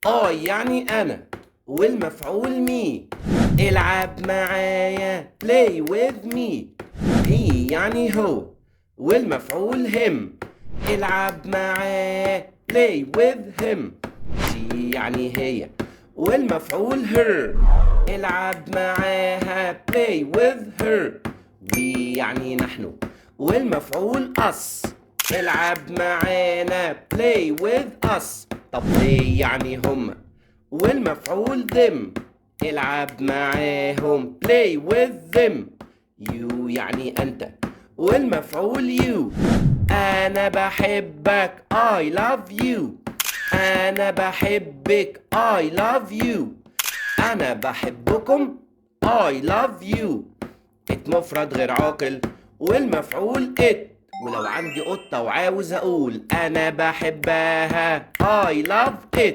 يعني أنا، والمفعول مي. العب معايا play with me. he يعني هو، والمفعول him. العب معاه play with him. she يعني هي، والمفعول her. العب معاها play with her. we يعني نحن، والمفعول us. العب معانا play with us. طب they يعني هم، والمفعول them. العب معاهم play with them. you يعني أنت، والمفعول you. أنا بحبك I love you. أنا بحبك I love you. أنا بحبكم I love you. مفرد غير عاقل، والمفعول it. ولو عندي قطة وعاوز أقول أنا بحبها I love it.